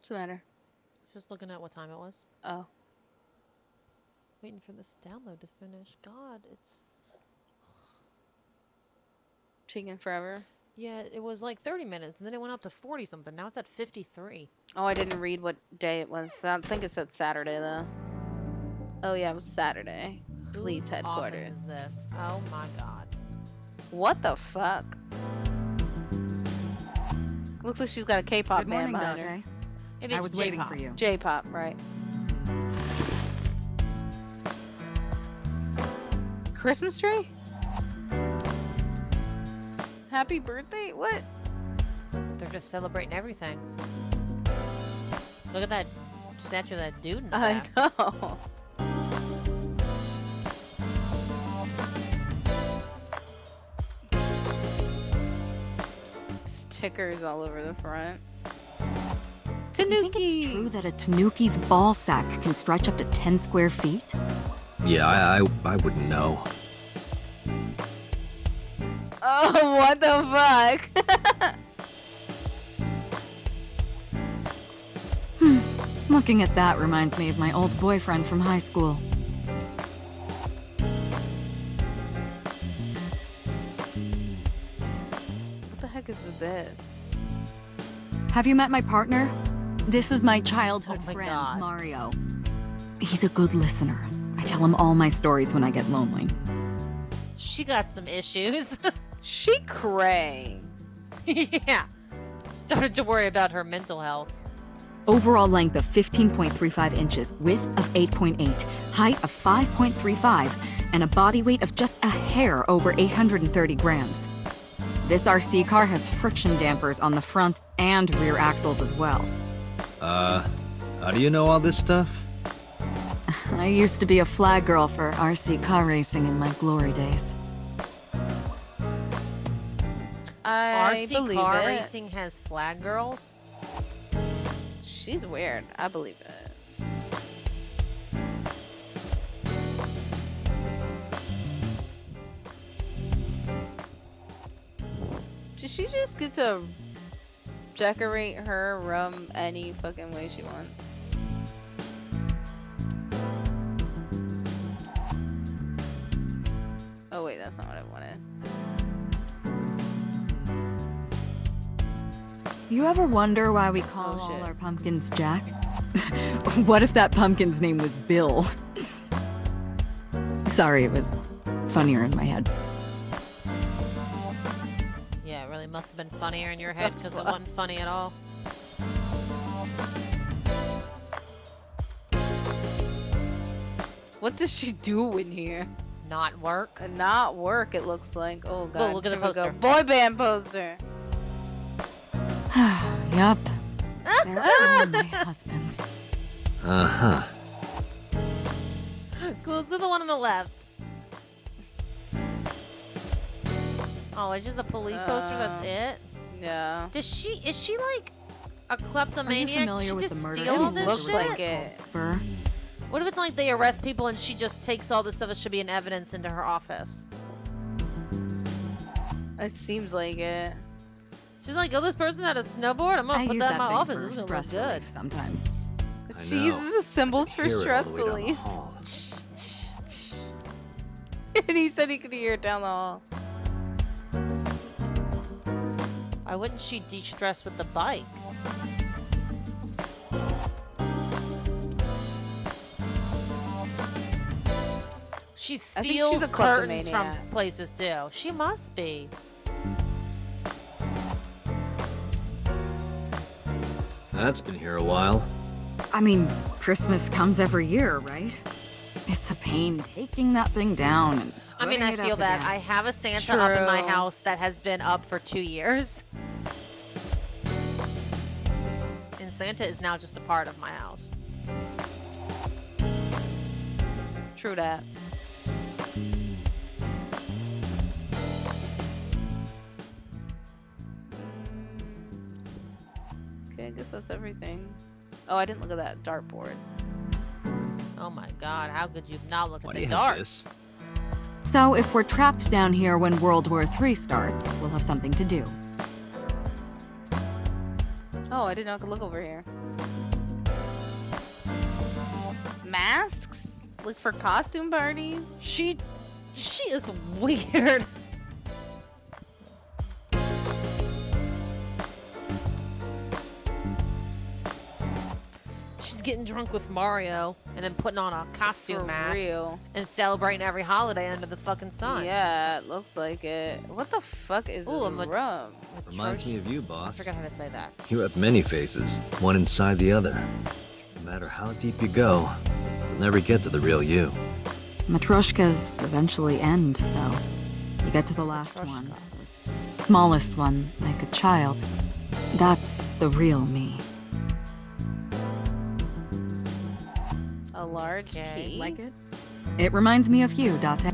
What's the matter? Just looking at what time it was. Oh. Waiting for this download to finish. God, it's... Taking forever. Yeah, it was like 30 minutes, and then it went up to 40-something. Now it's at 53. Oh, I didn't read what day it was. I think it said Saturday, though. Oh, yeah, it was Saturday. Police Whose headquarters. office is this? Oh my god. What the fuck? Looks like she's got a K-pop Good band morning, behind her. Dante. It I is was waiting J-pop. for you. J-pop, right. Christmas tree? Happy birthday? What? They're just celebrating everything. Look at that statue of that dude in the I back. know. Stickers all over the front. You think it's true that a tanuki's ball sack can stretch up to 10 square feet? Yeah, I wouldn't know. Oh, what the fuck? Looking at that reminds me of my old boyfriend from high school. What the heck is this? Have you met my partner? This is my childhood Oh my friend, God. Mario. He's a good listener. I tell him all my stories when I get lonely. She got some issues. She cray. Yeah. Started to worry about her mental health. Overall length of 15.35 inches, width of 8.8, height of 5.35, and a body weight of just a hair over 830 grams. This RC car has friction dampers on the front and rear axles as well. How do you know all this stuff? I used to be a flag girl for RC car racing in my glory days. I RC believe car it. racing has flag girls. She's weird. I believe it. Did she just get to decorate her room any fucking way she wants? Oh wait, that's not what I wanted. You ever wonder why we call Oh, all shit. our pumpkins Jack? What if that pumpkin's name was Bill? Sorry, it was funnier in my head. Yeah, it really must have been funnier in your head because it wasn't funny at all. What does she do in here? Not work. Not work, it looks like. Oh god. look at the here we go. poster. Boy band poster. Yup. They're all my husbands. Uh-huh. Close to the one on the left. Oh, it's just a police poster. That's it. Yeah. Is she like a Are you kleptomaniac? familiar She with just the murder steal all case this Looks of shit? like resort it. called Spur? What if it's like they arrest people and she just takes all the stuff that should be in evidence into her office? It seems like it. She's like, oh, this person had a snowboard? I'm I gonna put use that in my thing office. for This is gonna look stress good. relief sometimes. I She know. uses the symbols for Hear it all stress the way down the relief. hall. And he said he could hear it down the hall. Why wouldn't she de-stress with the bike? She I think she's steals a curtains from kleptomaniac. places too. She must be. That's been here a while. I mean, Christmas comes every year, right? It's a pain taking that thing down and I mean, I putting it feel up that. again. I have a Santa up in my True. house that has been up for 2 years. And Santa is now just a part of my house. True that. Okay, I guess that's everything. Oh, I didn't look at that dartboard. Oh my god, how could you not look Why at do the you have dark? this? So if we're trapped down here when World War III starts, we'll have something to do. Oh, I didn't know I could look over here. Masks? Look for costume parties? She is weird. She's getting drunk with Mario and then putting on a costume For mask real. and celebrating every holiday under the fucking sun. Yeah, it looks like it. What the fuck is Ooh, this rum? Reminds me of you, I boss. forgot how to say that. You have many faces, one inside the other. No matter how deep you go, you'll never get to the real you. Matryoshkas eventually end, though. You get to the last Matryoshka. one. Smallest one, like a child. That's the real me. A large Okay, key? Like it? It reminds me of you, Date.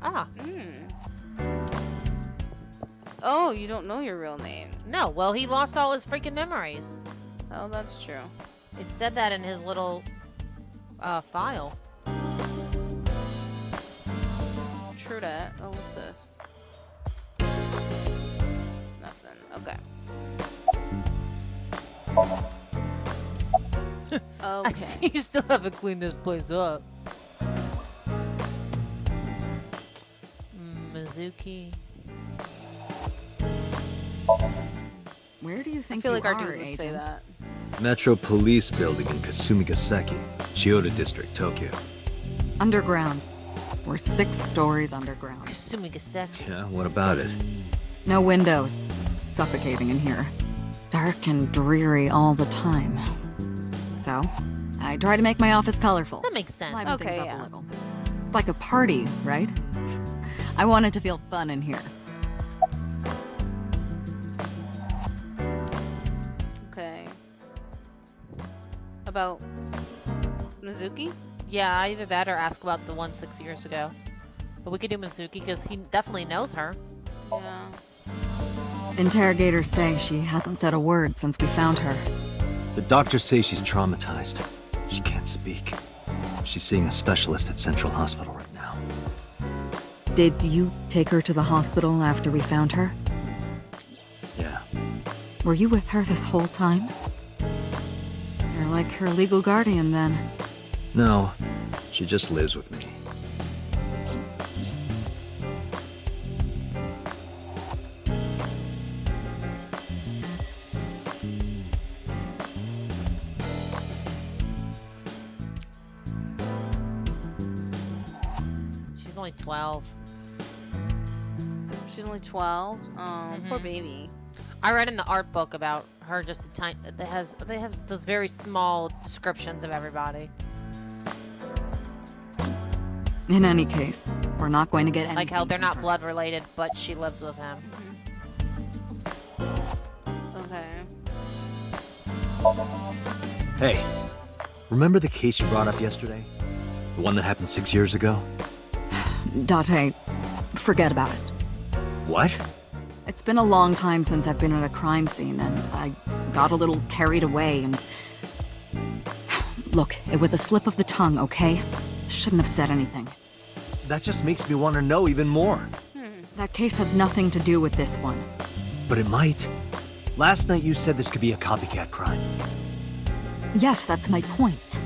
Ah, Oh, you don't know your real name. no. Well, he lost all his freaking memories. Oh, that's true. It said that in his little file. True that. Oh, what's this? Nothing. Okay. I Okay. see you still haven't cleaned this place up. Mizuki. Where do you I think feel you like our are, dude would say Agent? that. Metro Police Building in Kasumigaseki, Chiyoda District, Tokyo. Underground. We're 6 stories underground. Kasumigaseki. Yeah, what about it? No windows. It's suffocating in here. Dark and dreary all the time. So, I try to make my office colorful. That makes sense. Liven Okay, things up yeah. a little. It's like a party, right? I want it to feel fun in here. Okay. About Mizuki? Yeah, either that or ask about the one 6 years ago. But we could do Mizuki because he definitely knows her. Yeah. Interrogators say she hasn't said a word since we found her. The doctors say she's traumatized. She can't speak. She's seeing a specialist at Central Hospital right now. Did you take her to the hospital after we found her? Yeah. Were you with her this whole time? You're like her legal guardian then. No, she just lives with me. She's only 12. She's only 12. Poor Mhm. baby. I read in the art book about her just a tiny. They have those very small descriptions of everybody. In any case, we're not going to get anything Like how they're from not her. blood related, but she lives with him. Okay. Hey, remember the case you brought up yesterday? The one that happened 6 years ago? Date, forget about it. What? It's been a long time since I've been at a crime scene, and I got a little carried away and... Look, it was a slip of the tongue, okay? Shouldn't have said anything. That just makes me want to know even more. That case has nothing to do with this one. But it might. Last night you said this could be a copycat crime. Yes, that's my point.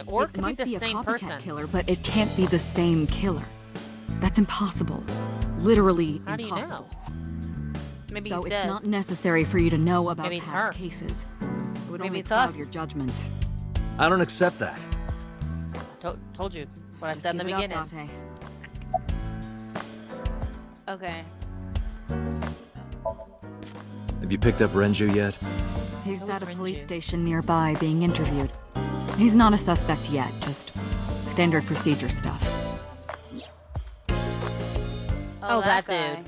Or It it could be might the be a same copycat person. killer, but it can't be the same killer. That's impossible. Literally How do you impossible. know? Maybe So he's it's dead. not necessary for you to know about Maybe it's past her. cases. It would Maybe only it's cloud us. your judgment. I don't accept that. Told you what I Just said in the give it beginning. up, Date. Okay. Have you picked up Renju yet? He's Who at is a police Renju? station nearby being interviewed. He's not a suspect yet, just standard procedure stuff. Oh, that guy. dude.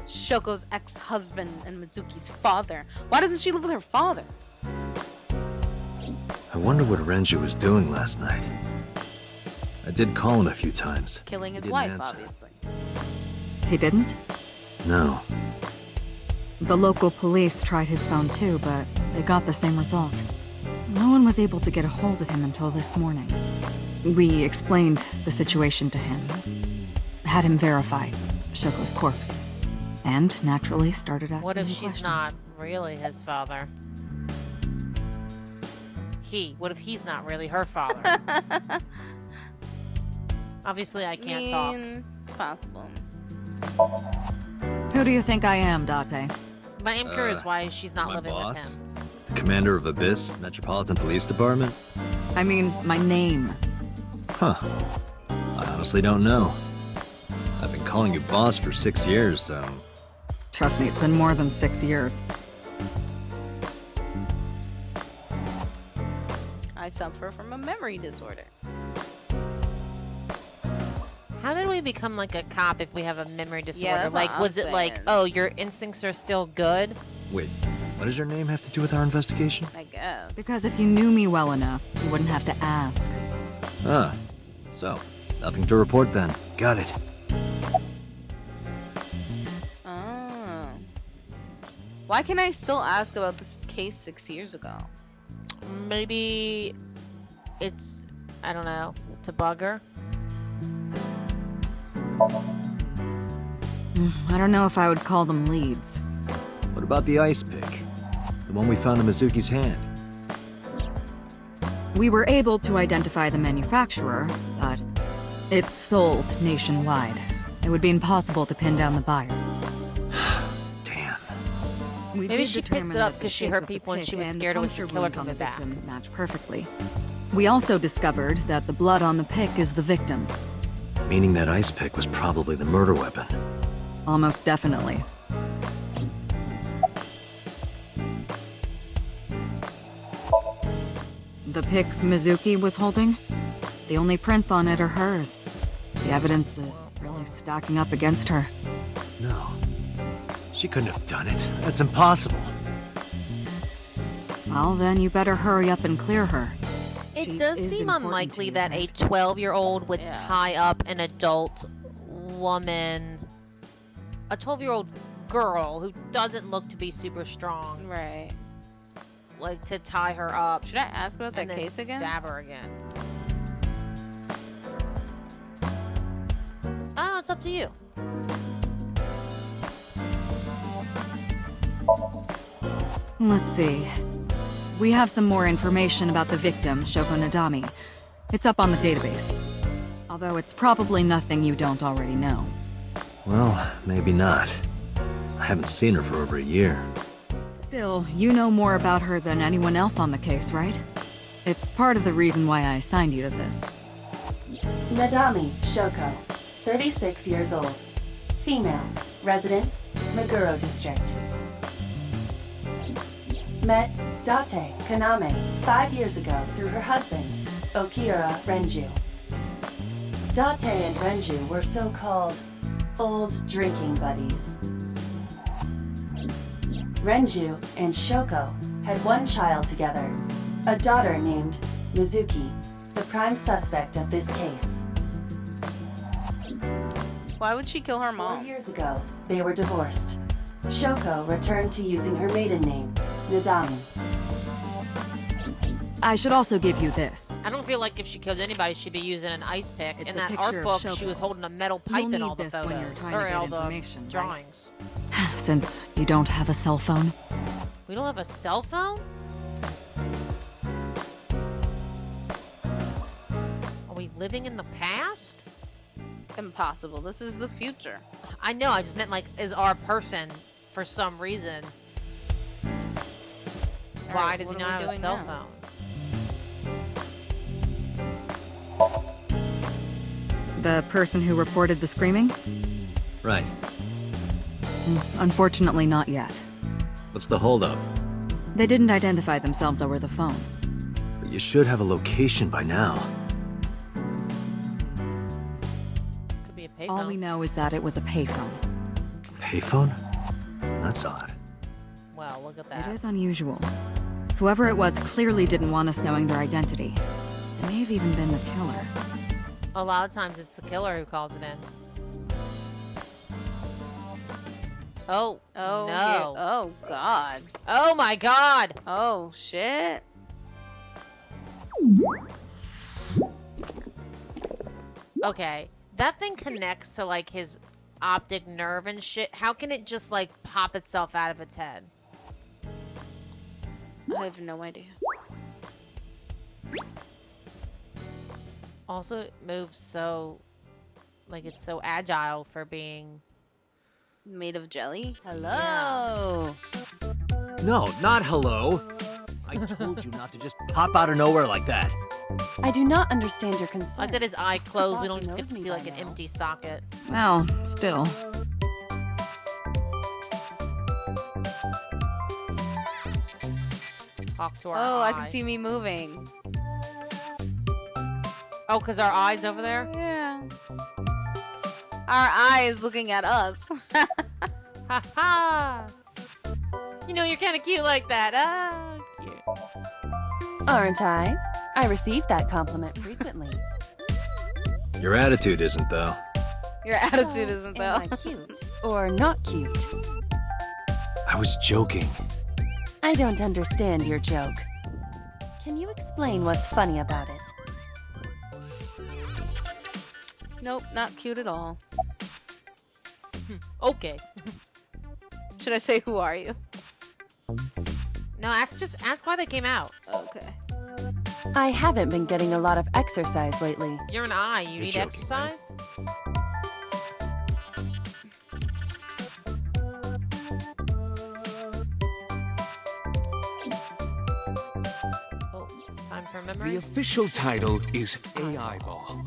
Shoko's ex-husband and Mizuki's father. Why doesn't she live with her father? I wonder what Renju was doing last night. I did call him a few times. Killing He his didn't wife, answer. obviously. He didn't? No. The local police tried his phone too, but they got the same result. No one was able to get a hold of him until this morning. We explained the situation to him. Had him verified. Shoko's corpse. And naturally started asking What if him she's questions. not really his father? What if he's not really her father? Obviously, I can't talk. It's possible. Who do you think I am, Date? But I'm curious why she's not My living boss? with him. The commander of Abyss Metropolitan Police Department? I mean, my name. Huh. I honestly don't know. I've been calling you boss for 6 years, so... Trust me, it's been more than 6 years. I suffer from a memory disorder. How did we become like a cop if we have a memory disorder? that's what Like, I'm was it like, saying. oh, your instincts are still good? Wait, what does your name have to do with our investigation? I guess. Because if you knew me well enough, you wouldn't have to ask. Ah, so, nothing to report then. Got it. Oh. Why can I still ask about this case 6 years ago? Maybe it's, I don't know, to bug her? I don't know if I would call them leads. What about the ice pick? The one we found in Mizuki's hand? We were able to identify the manufacturer, but it's sold nationwide. It would be impossible to pin down the buyer. Damn. We Maybe did she picks determine it up that the 'cause she shape hurt of the people and pick she was and scared it was the puncture killer wounds on the coming back. victim match perfectly. We also discovered that the blood on the pick is the victim's. Meaning that ice pick was probably the murder weapon. Almost definitely. The pick Mizuki was holding? The only prints on it are hers. The evidence is really stacking up against her. No. She couldn't have done it. That's impossible. Well, then you better hurry up and clear her. It She does is seem important to unlikely you, that a right? 12-year-old would Yeah. tie up an adult woman, a 12-year-old girl who doesn't look to be super strong, Right. like to tie her up Should I ask about that and then case again? stab her again. I don't know, it's up to you. Let's see. We have some more information about the victim, Shoko Nadami. It's up on the database. Although it's probably nothing you don't already know. Well, maybe not. I haven't seen her for over a year. Still, you know more about her than anyone else on the case, right? It's part of the reason why I assigned you to this. Nadami Shoko, 36 years old. Female. Residence, Meguro District. Met Date Kaname 5 years ago through her husband, Okira Renju. Date and Renju were so-called old drinking buddies. Renju and Shoko had one child together, a daughter named Mizuki, the prime suspect of this case. Why would she kill her 4 mom? years ago, they were divorced. Shoko returned to using her maiden name, Nadami. I should also give you this. I don't feel like if she killed anybody, she'd be using an ice pick. It's In a that picture art of book, Shoko. she was holding a metal You'll pipe in need all the this when photos. you're trying to Or get all the information, right? drawings. Since you don't have a cell phone. We don't have a cell phone? Are we living in the past? Impossible. This is the future. I know, I just meant like, is our person, for some reason, why Alright, does he what not are we have a doing cell now? phone? The person who reported the screaming? Right. Unfortunately, not yet. What's the holdup? They didn't identify themselves over the phone. But you should have a location by now. Could be a payphone. All we know is that it was a payphone. Payphone? That's odd. Well, look at that. It is unusual. Whoever it was clearly didn't want us knowing their identity. It may have even been the killer. A lot of times it's the killer who calls it in. Oh, Oh no. yeah. Oh god. Oh my god! Oh shit. Okay, that thing connects to like his optic nerve and shit, how can it just, like, pop itself out of its head? I have no idea. Also, it moves so... Like, it's so agile for being... Made of jelly? Hello. No, not hello. I told you not to just pop out of nowhere like that. I do not understand your concern. Like that his eye closed, we Bossy don't just get to knows see me like by an now. empty socket. Well, still. Talk to our Oh, eye. I can see me moving. Oh, because our eye's over there? Yeah. Our eye is looking at us. Ha ha! You know, you're kind of cute like that. Ah, cute. Aren't I? I receive that compliment frequently. Your attitude isn't, though. Your attitude So, isn't am though. I cute or not cute? I was joking. I don't understand your joke. Can you explain what's funny about it? Nope, not cute at all. Okay. Should I say who are you? No, ask why they came out. Okay. I haven't been getting a lot of exercise lately. You're an eye. You You're need joking, exercise? Oh, time for a The memory. official title is AI Ball.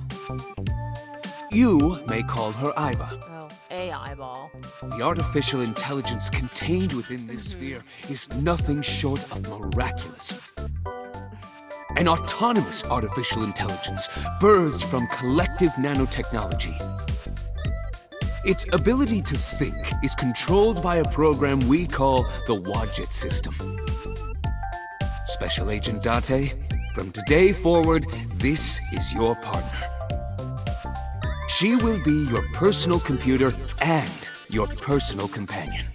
You may call her Iva. Oh, a eyeball. The artificial intelligence contained within this sphere is nothing short of miraculous. An autonomous artificial intelligence birthed from collective nanotechnology. Its ability to think is controlled by a program we call the Wadjet system. Special Agent Date, from today forward, this is your partner. She will be your personal computer and your personal companion.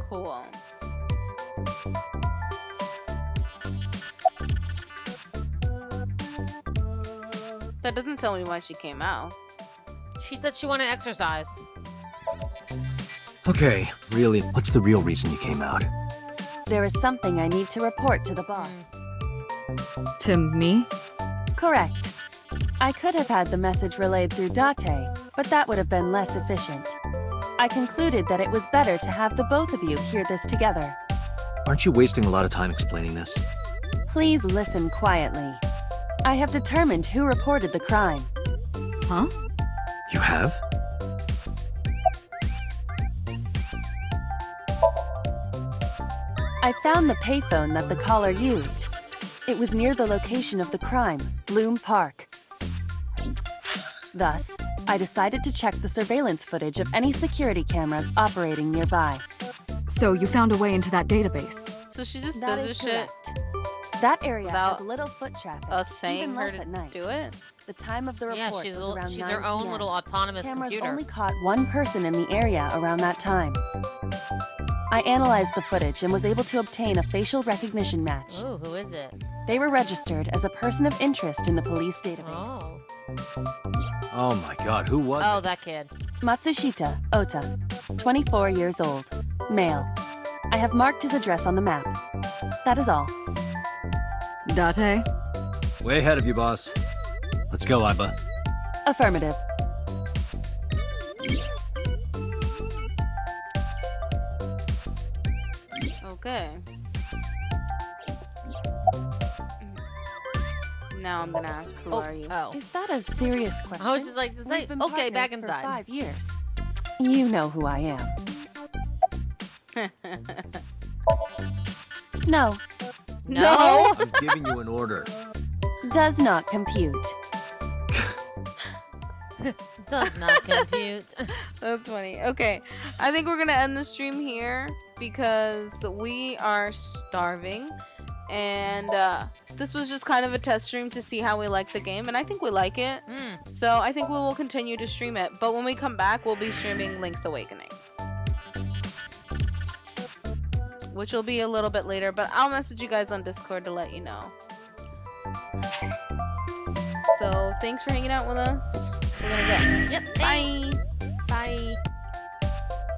Cool. That doesn't tell me why she came out. She said she wanted exercise. Okay, really, what's the real reason you came out? There is something I need to report to the boss. To me? Correct. I could have had the message relayed through Date, but that would have been less efficient. I concluded that it was better to have the both of you hear this together. Aren't you wasting a lot of time explaining this? Please listen quietly. I have determined who reported the crime. Huh? You have? I found the payphone that the caller used. It was near the location of the crime, Bloom Park. Thus, I decided to check the surveillance footage of any security cameras operating nearby. So you found a way into that database. So she just That does is this shit correct. That area Without has little foot traffic, us saying even her less to at night. do it. The time of the Yeah, report she's, was around she's 9 her own p.m. little autonomous Cameras computer. only caught one person in the area around that time. I analyzed the footage and was able to obtain a facial recognition match. Ooh, who is it? They were registered as a person of interest in the police database. Oh. Oh my god, who was Oh, it? that kid. Matsushita Ota, 24 years old, male. I have marked his address on the map. That is all. Date? Way ahead of you, boss. Let's go, Iba. Affirmative. Okay. Now I'm gonna ask, who are you? Oh. Is that a serious question? I was just like, We've been okay, back partners inside. for 5 years. You know who I am. No, No. I'm giving you an order. does not compute. Does not compute. That's funny. Okay, I think we're gonna end the stream here because we are starving, and this was just kind of a test stream to see how we like the game, and I think we like it. So I think we will continue to stream it. But when we come back, we'll be streaming Link's Awakening. which will be a little bit later, but I'll message you guys on Discord to let you know. So thanks for hanging out with us. We're gonna go. Yep. Bye. Bye.